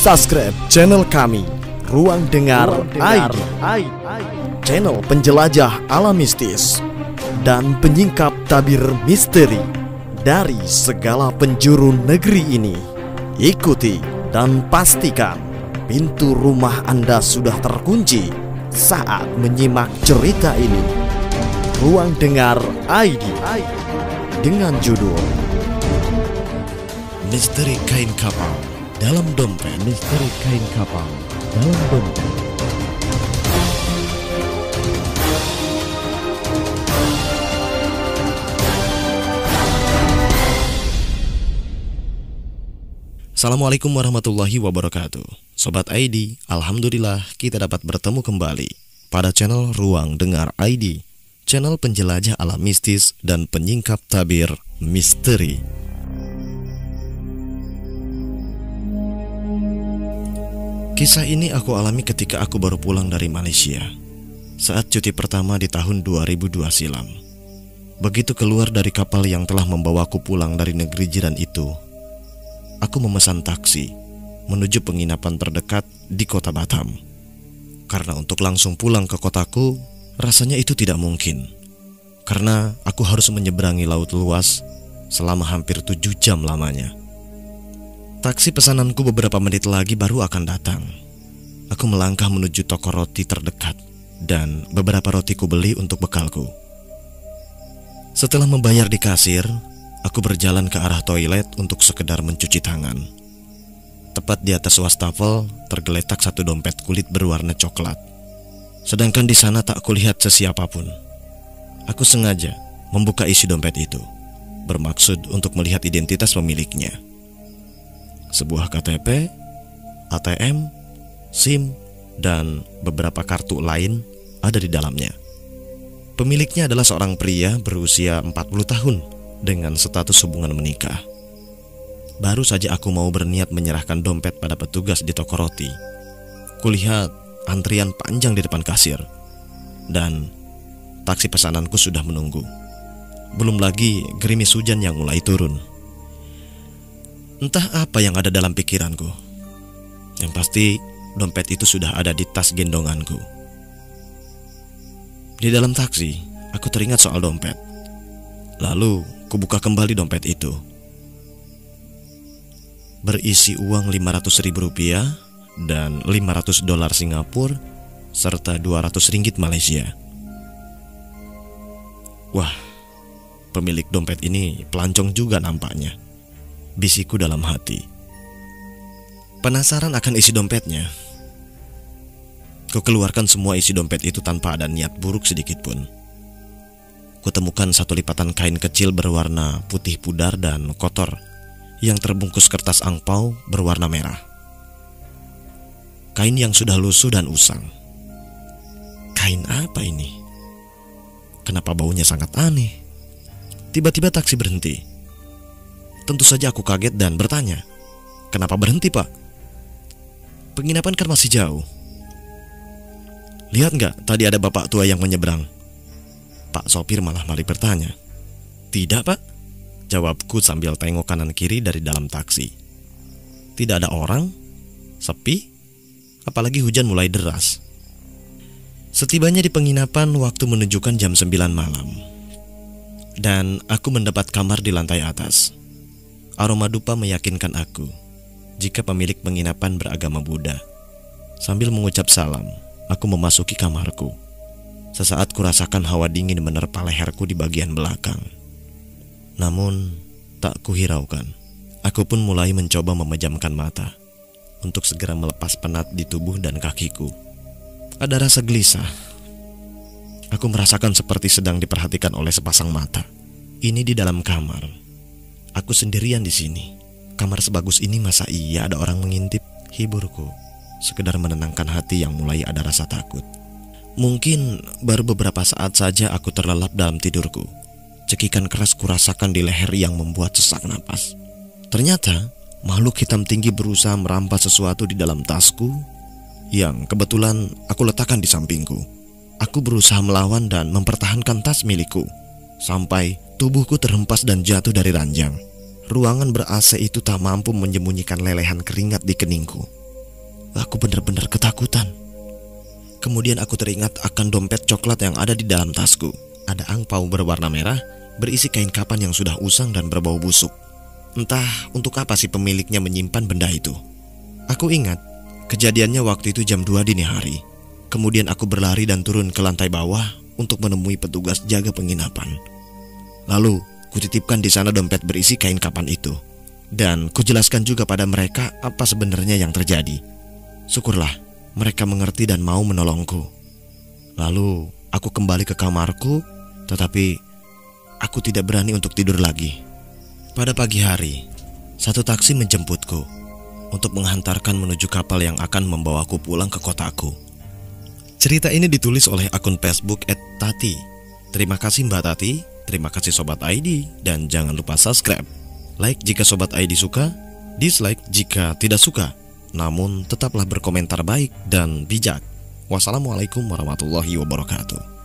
Subscribe channel kami, Ruang Dengar ID, channel penjelajah alam mistis dan penyingkap tabir misteri dari segala penjuru negeri ini. Ikuti dan pastikan pintu rumah Anda sudah terkunci saat menyimak cerita ini. Ruang Dengar ID dengan judul Misteri Kain Kapal dalam Dompet. Misteri Kain Kapal dalam Dompet. Assalamualaikum warahmatullahi wabarakatuh. Sobat ID, alhamdulillah kita dapat bertemu kembali pada channel Ruang Dengar ID, channel penjelajah alam mistis dan penyingkap tabir misteri. Kisah ini aku alami ketika aku baru pulang dari Malaysia saat cuti pertama di tahun 2002 silam. Begitu keluar dari kapal yang telah membawaku pulang dari negeri jiran itu, aku memesan taksi menuju penginapan terdekat di kota Batam. Karena untuk langsung pulang ke kotaku, rasanya itu tidak mungkin. Karena aku harus menyeberangi laut luas selama hampir 7 jam lamanya. Taksi pesananku beberapa menit lagi baru akan datang. Aku melangkah menuju toko roti terdekat dan beberapa roti kubeli untuk bekalku. Setelah membayar di kasir, aku berjalan ke arah toilet untuk sekedar mencuci tangan. Tepat di atas wastafel tergeletak satu dompet kulit berwarna coklat. Sedangkan di sana tak kulihat sesiapapun. Aku sengaja membuka isi dompet itu, bermaksud untuk melihat identitas pemiliknya. Sebuah KTP, ATM, SIM, dan beberapa kartu lain ada di dalamnya. Pemiliknya adalah seorang pria berusia 40 tahun dengan status hubungan menikah. Baru saja aku mau berniat menyerahkan dompet pada petugas di toko roti, kulihat antrian panjang di depan kasir, dan taksi pesananku sudah menunggu. Belum lagi gerimis hujan yang mulai turun. Entah apa yang ada dalam pikiranku. Yang pasti dompet itu sudah ada di tas gendonganku. Di dalam taksi, aku teringat soal dompet. Lalu, kubuka kembali dompet itu. Berisi uang Rp500.000 dan $500 Singapura serta Rp200 Malaysia. Wah, pemilik dompet ini pelancong juga nampaknya, bisikku dalam hati. Penasaran akan isi dompetnya, kukeluarkan semua isi dompet itu tanpa ada niat buruk sedikit pun. Kutemukan satu lipatan kain kecil berwarna putih pudar dan kotor yang terbungkus kertas angpau berwarna merah. Kain yang sudah lusuh dan usang. Kain apa ini? Kenapa baunya sangat aneh? Tiba-tiba taksi berhenti. Tentu saja aku kaget dan bertanya, "Kenapa berhenti, Pak? Penginapan kan masih jauh." "Lihat nggak, tadi ada bapak tua yang menyeberang." Pak sopir malah balik bertanya. "Tidak, Pak," jawabku sambil tengok kanan kiri dari dalam taksi. Tidak ada orang, sepi, apalagi hujan mulai deras. Setibanya di penginapan, waktu menunjukkan jam 9 malam. Dan aku mendapat kamar di lantai atas. Aroma dupa meyakinkan aku jika pemilik penginapan beragama Buddha. Sambil mengucap salam, aku memasuki kamarku. Sesaat kurasakan hawa dingin menerpa leherku di bagian belakang. Namun, tak kuhiraukan. Aku pun mulai mencoba memejamkan mata untuk segera melepas penat di tubuh dan kakiku. Ada rasa gelisah. Aku merasakan seperti sedang diperhatikan oleh sepasang mata. Ini di dalam kamar. Aku sendirian di sini. Kamar sebagus ini masa iya ada orang mengintip? Hiburku, sekedar menenangkan hati yang mulai ada rasa takut. Mungkin baru beberapa saat saja aku terlelap dalam tidurku. Cekikan keras kurasakan di leher yang membuat sesak napas. Ternyata makhluk hitam tinggi berusaha merampas sesuatu di dalam tasku yang kebetulan aku letakkan di sampingku. Aku berusaha melawan dan mempertahankan tas milikku sampai tubuhku terhempas dan jatuh dari ranjang. Ruangan ber-AC itu tak mampu menyembunyikan lelehan keringat di keningku. Aku benar-benar ketakutan. Kemudian aku teringat akan dompet coklat yang ada di dalam tasku. Ada angpau berwarna merah berisi kain kapan yang sudah usang dan berbau busuk. Entah untuk apa si pemiliknya menyimpan benda itu. Aku ingat kejadiannya waktu itu jam 2 dini hari. Kemudian aku berlari dan turun ke lantai bawah untuk menemui petugas jaga penginapan. Lalu kutitipkan di sana dompet berisi kain kapan itu. Dan kujelaskan juga pada mereka apa sebenarnya yang terjadi. Syukurlah mereka mengerti dan mau menolongku. Lalu aku kembali ke kamarku, tetapi aku tidak berani untuk tidur lagi. Pada pagi hari, satu taksi menjemputku untuk menghantarkan menuju kapal yang akan membawaku pulang ke kotaku. Cerita ini ditulis oleh akun Facebook @tati. Terima kasih Mbak Tati, terima kasih Sobat ID, dan jangan lupa subscribe. Like jika Sobat ID suka, dislike jika tidak suka. Namun tetaplah berkomentar baik dan bijak. Wassalamualaikum warahmatullahi wabarakatuh.